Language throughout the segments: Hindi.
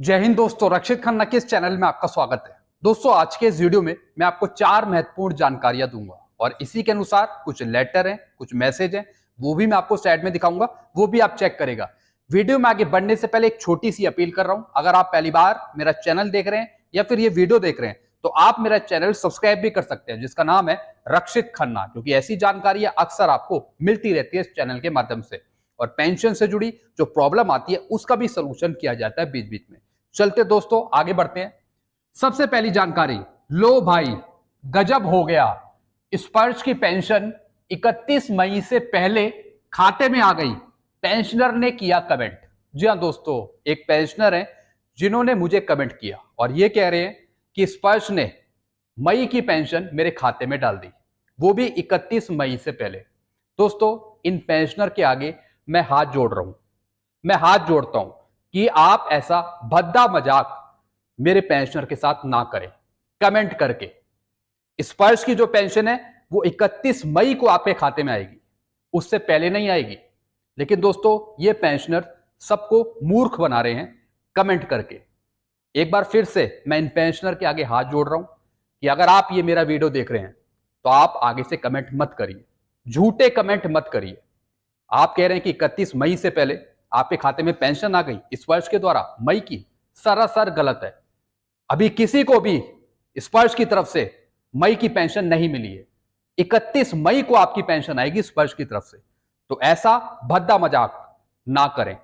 जय हिंद दोस्तों, रक्षित खन्ना के इस चैनल में आपका स्वागत है। दोस्तों, आज के इस वीडियो में मैं आपको 4 महत्वपूर्ण जानकारियां दूंगा और इसी के अनुसार कुछ लेटर हैं, कुछ मैसेज हैं, वो भी मैं आपको साइड में दिखाऊंगा, वो भी आप चेक करेगा। वीडियो में आगे बढ़ने से पहले एक छोटी सी अपील कर रहा हूं, अगर आप पहली बार मेरा चैनल देख रहे हैं या फिर ये वीडियो देख रहे हैं तो आप मेरा चैनल सब्सक्राइब भी कर सकते हैं, जिसका नाम है रक्षित खन्ना, क्योंकि ऐसी जानकारियां अक्सर आपको मिलती रहती है इस चैनल के माध्यम से। और पेंशन से जुड़ी जो प्रॉब्लम आती है उसका भी सोल्यूशन किया जाता है बीच बीच में। चलते दोस्तों आगे बढ़ते हैं। सबसे पहली जानकारी, लो भाई गजब हो गया, स्पर्श की पेंशन 31 मई से पहले खाते में आ गई, पेंशनर ने किया कमेंट। जी हां दोस्तों, एक पेंशनर है जिन्होंने मुझे कमेंट किया और ये कह रहे हैं कि स्पर्श ने मई की पेंशन मेरे खाते में डाल दी, वो भी 31 मई से पहले। दोस्तों, इन पेंशनर के आगे मैं हाथ जोड़ रहा हूं, मैं हाथ जोड़ता हूं कि आप ऐसा भद्दा मजाक मेरे पेंशनर के साथ ना करें कमेंट करके। स्पर्श की जो पेंशन है वो 31 मई को आपके खाते में आएगी, उससे पहले नहीं आएगी। लेकिन दोस्तों, ये पेंशनर सबको मूर्ख बना रहे हैं कमेंट करके। एक बार फिर से मैं इन पेंशनर के आगे हाथ जोड़ रहा हूं कि अगर आप ये मेरा वीडियो देख रहे हैं तो आप आगे से कमेंट मत करिए, झूठे कमेंट मत करिए। आप कह रहे हैं कि 31 मई से पहले आपके खाते में पेंशन आ गई इस वर्ष के द्वारा मई की, सरासर गलत है। अभी किसी को भी स्पर्श की तरफ से मई की पेंशन नहीं मिली है, 31 मई को आपकी पेंशन आएगी स्पर्श की तरफ से, तो ऐसा भद्दा मजाक ना करें।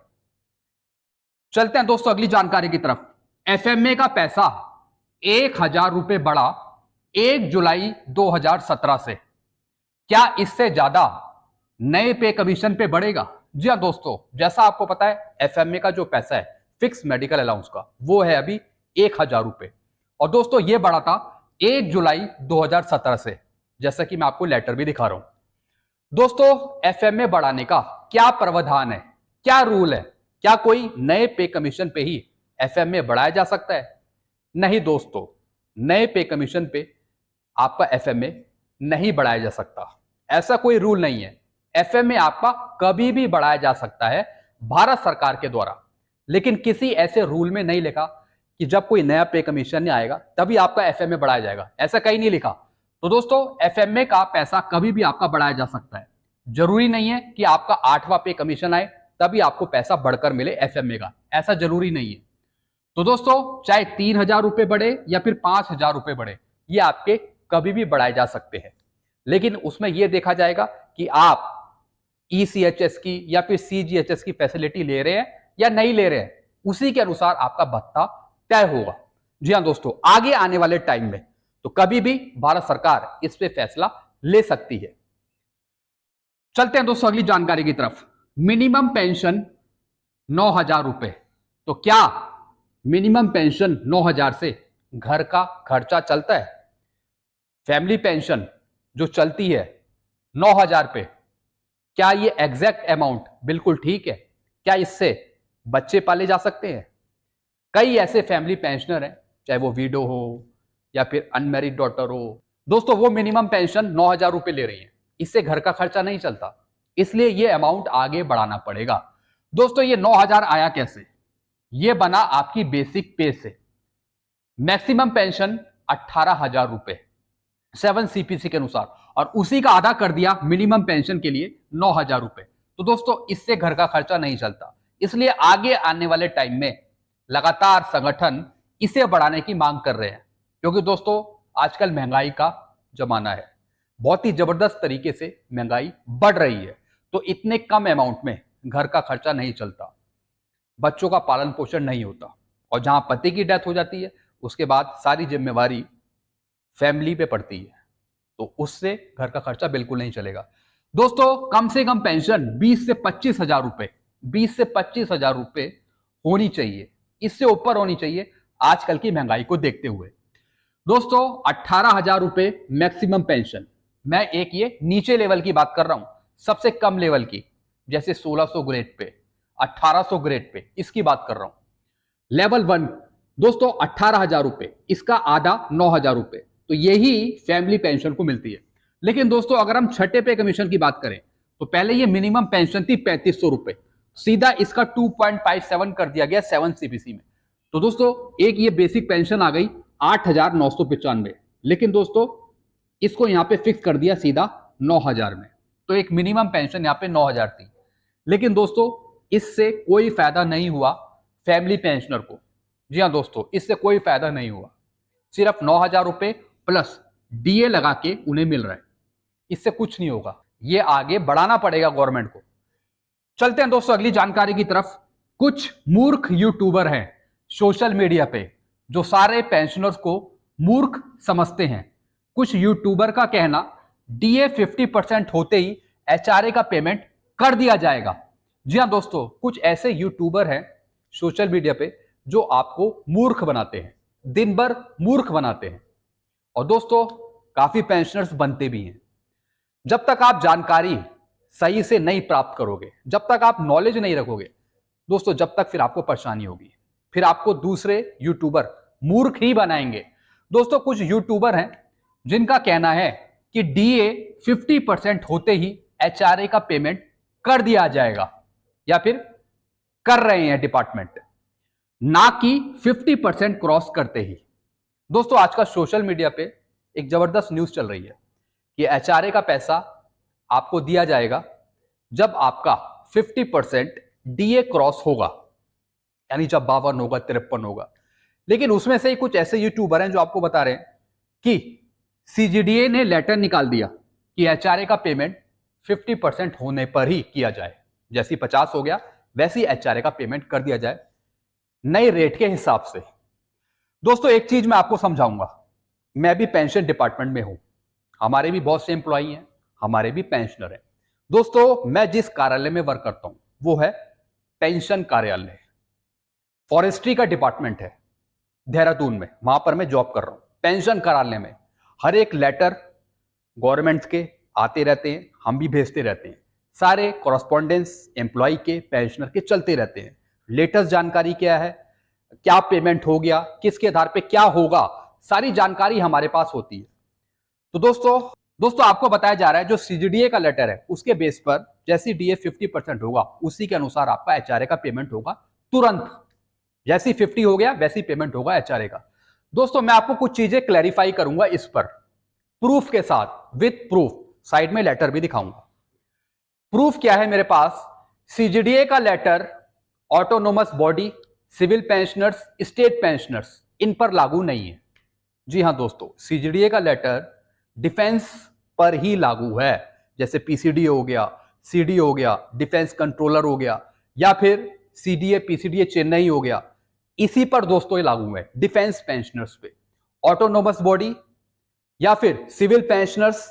चलते हैं दोस्तों अगली जानकारी की तरफ। एफएमए का पैसा 1,000 रुपए बढ़ा 1 जुलाई 2017 से, क्या इससे ज्यादा नए पे कमीशन पे बढ़ेगा? जी हाँ दोस्तों, जैसा आपको पता है एफएमए का जो पैसा है फिक्स मेडिकल अलाउंस का, वो है अभी 1,000 रुपए। और दोस्तों ये बढ़ा था 1 जुलाई 2017 से, जैसा कि मैं आपको लेटर भी दिखा रहा हूं। दोस्तों, एफएमए बढ़ाने का क्या प्रावधान है, क्या रूल है? क्या कोई नए पे कमीशन पे ही एफएमए बढ़ाया जा सकता है? नहीं दोस्तों, नए पे कमीशन पे आपका एफएमए नहीं बढ़ाया जा सकता, ऐसा कोई रूल नहीं है। एफएमए आपका कभी भी बढ़ाया जा सकता है भारत सरकार के द्वारा, लेकिन किसी ऐसे रूल में नहीं लिखा कि जब कोई नया पे कमीशन नहीं आएगा तभी आपका एफएमए बढ़ाया जाएगा, ऐसा कहीं नहीं लिखा। तो दोस्तों, एफएमए का पैसा कभी भी आपका बढ़ाया जा सकता है। जरूरी नहीं है कि आपका 8वां पे कमीशन आए तभी आपको पैसा बढ़कर मिले एफएमए का, ऐसा जरूरी नहीं है। तो दोस्तों, चाहे 3,000 रुपए बढ़े या फिर 5,000 रुपए बढ़े, ये आपके कभी भी बढ़ाए जा सकते हैं, लेकिन उसमें यह देखा जाएगा कि आप ईसीएचएस की या फिर सीजीएचएस की फैसिलिटी ले रहे हैं या नहीं ले रहे हैं, उसी के अनुसार आपका भत्ता तय होगा। जी हां दोस्तों, आगे आने वाले टाइम में तो कभी भी भारत सरकार इस पे फैसला ले सकती है। चलते हैं दोस्तों अगली जानकारी की तरफ। मिनिमम पेंशन 9,000 रुपए, तो क्या मिनिमम पेंशन 9,000 से घर का खर्चा चलता है? फैमिली पेंशन जो चलती है 9,000 पे, क्या ये एग्जैक्ट अमाउंट बिल्कुल ठीक है? क्या इससे बच्चे पाले जा सकते हैं? कई ऐसे फैमिली पेंशनर हैं, चाहे वो विडो हो या फिर अनमैरिड डॉटर हो, दोस्तों वो मिनिमम पेंशन 9,000 रुपए ले रही है, इससे घर का खर्चा नहीं चलता, इसलिए ये अमाउंट आगे बढ़ाना पड़ेगा। दोस्तों, ये 9,000 आया कैसे? ये बना आपकी बेसिक पे से। मैक्सिमम पेंशन 18,000 रुपए 7 सीपीसी के अनुसार, और उसी का आधा कर दिया मिनिमम पेंशन के लिए 9,000 रुपए। तो दोस्तों, इससे घर का खर्चा नहीं चलता, इसलिए आगे आने वाले टाइम में लगातार संगठन इसे बढ़ाने की मांग कर रहे हैं, क्योंकि दोस्तों आजकल महंगाई का जमाना है, बहुत ही जबरदस्त तरीके से महंगाई बढ़ रही है, तो इतने कम अमाउंट में घर का खर्चा नहीं चलता, बच्चों का पालन पोषण नहीं होता, और जहां पति की डेथ हो जाती है उसके बाद सारी जिम्मेवारी फैमिली पे पड़ती है, तो उससे घर का खर्चा बिल्कुल नहीं चलेगा। दोस्तों, कम से कम पेंशन 20 से 25,000 रुपए, 20 से 25,000 रुपए होनी चाहिए, इससे ऊपर होनी चाहिए आजकल की महंगाई को देखते हुए। दोस्तों, 18,000 रुपए मैक्सिमम पेंशन, मैं एक ये नीचे लेवल की बात कर रहा हूं, सबसे कम लेवल की, जैसे 1600 ग्रेड पे, 1800 ग्रेड पे, इसकी बात कर रहा हूं। लेवल 1 दोस्तों 18,000 रुपए, इसका आधा 9,000 रुपए, तो यही फैमिली पेंशन को मिलती है। लेकिन दोस्तों, अगर हम छठे पे कमीशन की बात करें तो पहले ये मिनिमम पेंशन थी 3,500 रुपए, सीधा इसका 2.57 कर दिया गया 7 सीपीसी में, तो दोस्तों एक ये बेसिक पेंशन आ गई 8,995, लेकिन दोस्तों इसको यहां पे फिक्स कर दिया सीधा 9,000 में। तो एक मिनिमम पेंशन यहां पे 9,000 थी, लेकिन दोस्तों इससे कोई फायदा नहीं हुआ फैमिली पेंशनर को। जी हाँ दोस्तों, इससे कोई फायदा नहीं हुआ। सिर्फ 9,000 रुपए प्लस डीए लगा के उन्हें मिल रहा है, इससे कुछ नहीं होगा। ये आगे बढ़ाना पड़ेगा गवर्नमेंट को। चलते हैं दोस्तों अगली जानकारी की तरफ। कुछ मूर्ख यूट्यूबर हैं सोशल मीडिया पे जो सारे पेंशनर्स को मूर्ख समझते हैं। कुछ यूट्यूबर का कहना डीए 50% होते ही एचआरए का पेमेंट कर दिया जाएगा। जी हाँ दोस्तों, कुछ ऐसे यूट्यूबर हैं सोशल मीडिया पे जो आपको मूर्ख बनाते हैं, दिन भर मूर्ख बनाते हैं। और दोस्तों काफी पेंशनर्स बनते भी हैं। जब तक आप जानकारी सही से नहीं प्राप्त करोगे, जब तक आप नॉलेज नहीं रखोगे दोस्तों, जब तक फिर आपको परेशानी होगी, फिर आपको दूसरे यूट्यूबर मूर्ख ही बनाएंगे। दोस्तों कुछ यूट्यूबर हैं जिनका कहना है कि डीए 50% होते ही एचआरए का पेमेंट कर दिया जाएगा, या फिर कर रहे हैं डिपार्टमेंट, ना कि 50% क्रॉस करते ही। दोस्तों आज का सोशल मीडिया पे एक जबरदस्त न्यूज चल रही है कि एचआरए का पैसा आपको दिया जाएगा जब आपका 50% डीए क्रॉस होगा, यानी जब 52 होगा, 53 होगा। लेकिन उसमें से ही कुछ ऐसे यूट्यूबर हैं जो आपको बता रहे हैं कि सीजीडीए ने लेटर निकाल दिया कि एचआरए का पेमेंट 50% होने पर ही किया जाए। जैसी 50 हो गया वैसी एचआरए का पेमेंट कर दिया जाए नए रेट के हिसाब से। दोस्तों एक चीज मैं आपको समझाऊंगा, मैं भी पेंशन डिपार्टमेंट में हूं, हमारे भी बहुत से एम्प्लॉई हैं, हमारे भी पेंशनर हैं। दोस्तों मैं जिस कार्यालय में वर्क करता हूं वो है पेंशन कार्यालय, फॉरेस्ट्री का डिपार्टमेंट है देहरादून में, वहां पर मैं जॉब कर रहा हूं। पेंशन कार्यालय में हर एक लेटर गवर्नमेंट के आते रहते हैं, हम भी भेजते रहते हैं। सारे कॉरस्पॉन्डेंस एम्प्लॉय के, पेंशनर के चलते रहते हैं। लेटेस्ट जानकारी क्या है, क्या पेमेंट हो गया, किसके आधार पे क्या होगा, सारी जानकारी हमारे पास होती है। तो दोस्तों आपको बताया जा रहा है जो सीजीडीए का लेटर है उसके बेस पर जैसी डीए 50% होगा उसी के अनुसार आपका एचआरए का पेमेंट होगा तुरंत। जैसी 50 हो गया वैसी पेमेंट होगा एचआरए का। दोस्तों मैं आपको कुछ चीजें क्लैरिफाई करूंगा इस पर प्रूफ के साथ, विद प्रूफ, साइड में लेटर भी दिखाऊंगा। प्रूफ क्या है मेरे पास, सीजीडीए का letter autonomous body, civil pensioners, state pensioners इन पर लागू नहीं है। जी हां दोस्तों, सीजीडीए का लेटर डिफेंस पर ही लागू है। जैसे पीसीडी हो गया, सीडी हो गया, डिफेंस कंट्रोलर हो गया, या फिर सीडीए पीसीडीए चेन्नई हो गया, इसी पर दोस्तों ये लागू है, डिफेंस पेंशनर्स पे। ऑटोनोमस बॉडी या फिर सिविल पेंशनर्स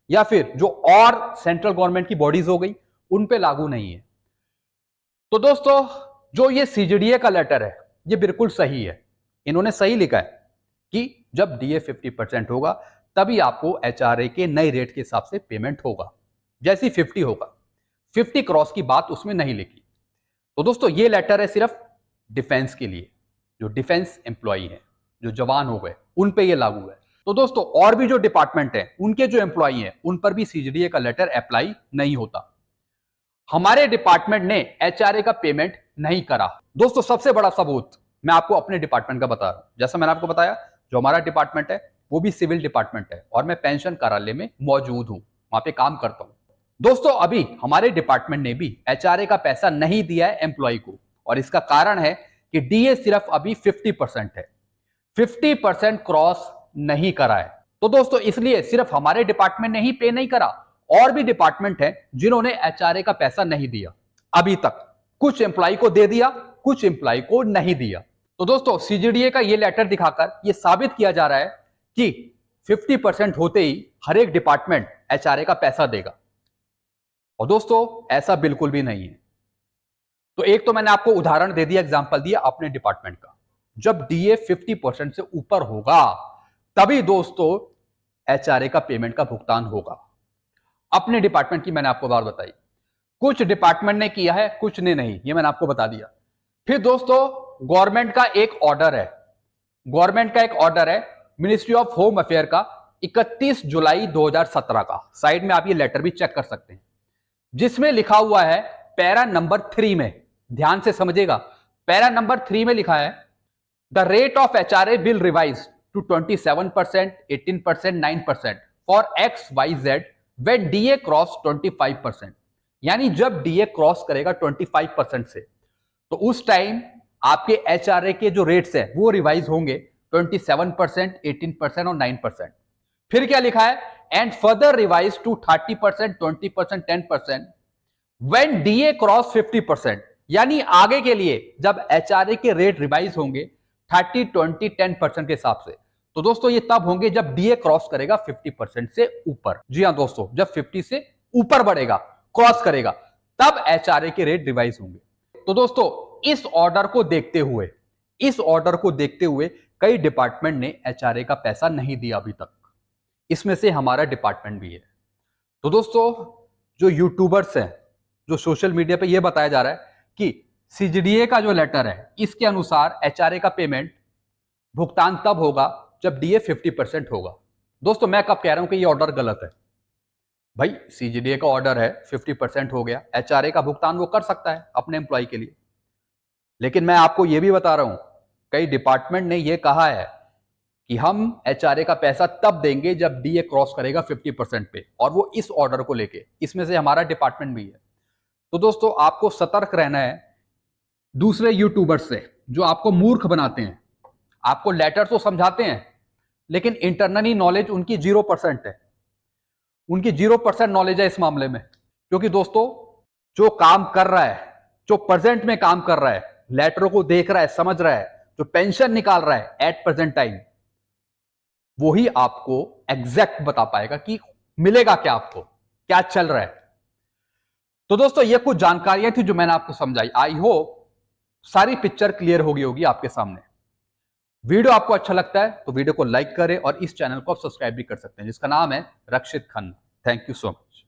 या फिर जो और सेंट्रल गवर्नमेंट की बॉडीज हो गई उन पे लागू नहीं है। तो दोस्तों जो ये सीजीडीए का लेटर है ये बिल्कुल सही है, इन्होंने सही लिखा है कि जब डीए 50% होगा तभी आपको एचआरए के नए रेट के हिसाब से पेमेंट होगा। जैसी 50 होगा, 50 क्रॉस की बात उसमें नहीं लिखी। तो दोस्तों ये लेटर है सिर्फ डिफेंस के लिए, जो डिफेंस एम्प्लॉई है, जो जवान हो गए, उन पे ये लागू है। तो दोस्तों और भी जो डिपार्टमेंट है उनके जो एम्प्लॉई हैं उन पर भी सीजीडीए का लेटर अप्लाई नहीं होता। हमारे डिपार्टमेंट ने एचआरए का पेमेंट नहीं करा। दोस्तों सबसे बड़ा सबूत मैं आपको अपने डिपार्टमेंट का बता रहा हूं। जैसा मैंने आपको बताया जो हमारा डिपार्टमेंट है वो भी सिविल डिपार्टमेंट है और मैं पेंशन कार्यालय में मौजूद हूं, वहां पे काम करता हूं। दोस्तों अभी हमारे डिपार्टमेंट ने भी एचआरए का पैसा नहीं दिया है एम्प्लॉय को, और इसका कारण है कि डीए सिर्फ अभी 50% है, 50% क्रॉस नहीं करा है। तो दोस्तों इसलिए सिर्फ हमारे डिपार्टमेंट ने ही पे नहीं करा, और भी डिपार्टमेंट है जिन्होंने एचआरए का पैसा नहीं दिया अभी तक। कुछ एम्प्लॉय को दे दिया, कुछ एम्प्लॉय को नहीं दिया। तो दोस्तों सीजीडीए का ये लेटर दिखाकर ये साबित किया जा रहा है कि 50% होते ही हर एक डिपार्टमेंट एचआरए का पैसा देगा, और दोस्तों ऐसा बिल्कुल भी नहीं है। तो एक तो मैंने आपको उदाहरण दे दिया, एग्जांपल दिया अपने डिपार्टमेंट का। जब डीए 50% से ऊपर होगा तभी दोस्तों एचआरए का पेमेंट का भुगतान होगा। अपने डिपार्टमेंट की मैंने आपको बात बताई, कुछ डिपार्टमेंट ने किया है, कुछ ने नहीं, ये मैंने आपको बता दिया। फिर दोस्तों गवर्नमेंट का एक ऑर्डर है, गवर्नमेंट का एक ऑर्डर है मिनिस्ट्री ऑफ होम अफेयर का 31 जुलाई 2017 का, साइड में आप ये लेटर भी चेक कर सकते हैं, जिसमें लिखा हुआ है पैरा नंबर 3 में, ध्यान से समझिएगा, पैरा नंबर 3 में लिखा है the rate of HRA will revise to 27%, 18%, 9% for XYZ when DA cross 25%। यानी जब DA क्रॉस करेगा 25% से, तो उस टाइम आपके HRA के जो रेट्स है वो रिवाइज होंगे 27%, 18% और 9%। फिर क्या लिखा है, and further revise to 30%, 20%, 10% when DA cross 50%। यानी आगे के लिए जब HRA के रेट रिवाइज होंगे 30, 20, 10% के हिसाब से, तो दोस्तों ये तब होंगे जब DA क्रॉस करेगा 50% से ऊपर। जी हां दोस्तों, जब 50 से ऊपर बढ़ेगा, क्रॉस करेगा, तब HRA के रेट रिवाइज होंगे। तो दोस्तों इस ऑर्डर को देखते हुए कई डिपार्टमेंट ने HRA का पैसा नहीं दिया अभी तक, इसमें से हमारा डिपार्टमेंट भी है। तो दोस्तों जो यूट्यूबर्स हैं, जो सोशल मीडिया पे ये बताया जा रहा है कि CGDA का जो लेटर है इसके अनुसार HRA का पेमेंट भुगतान तब होगा जब DA 50% होगा। दोस्तों मैं कब कह रहा हूं कि ये ऑर्डर गलत है? भाई CGDA का ऑर्डर है, 50% हो गया, HRA का भुगतान वो कर सकता है अपने एम्प्लॉय के लिए। लेकिन मैं आपको ये भी बता रहा हूं, कई डिपार्टमेंट ने ये कहा है कि हम HRA का पैसा तब देंगे जब DA क्रॉस करेगा 50% पे, और वो इस ऑर्डर को लेके, इसमें से हमारा डिपार्टमेंट भी है। तो दोस्तों आपको सतर्क रहना है दूसरे यूट्यूबर्स से जो आपको मूर्ख बनाते हैं। आपको लेटर तो समझाते हैं लेकिन इंटरनली नॉलेज उनकी 0% है, उनकी 0% नॉलेज है इस मामले में। क्योंकि दोस्तों जो काम कर रहा है, जो प्रेजेंट में काम कर रहा है, लेटरों को देख रहा है, समझ रहा है, जो पेंशन निकाल रहा है एट प्रेजेंट टाइम, वो ही आपको एग्जैक्ट बता पाएगा कि मिलेगा क्या, आपको क्या चल रहा है। तो दोस्तों ये कुछ जानकारियां थी जो मैंने आपको समझाई। आई होप सारी पिक्चर क्लियर हो गई होगी आपके सामने। वीडियो आपको अच्छा लगता है तो वीडियो को लाइक करें और इस चैनल को आप सब्सक्राइब भी कर सकते हैं जिसका नाम है Rakshit Khanna. Thank you so much.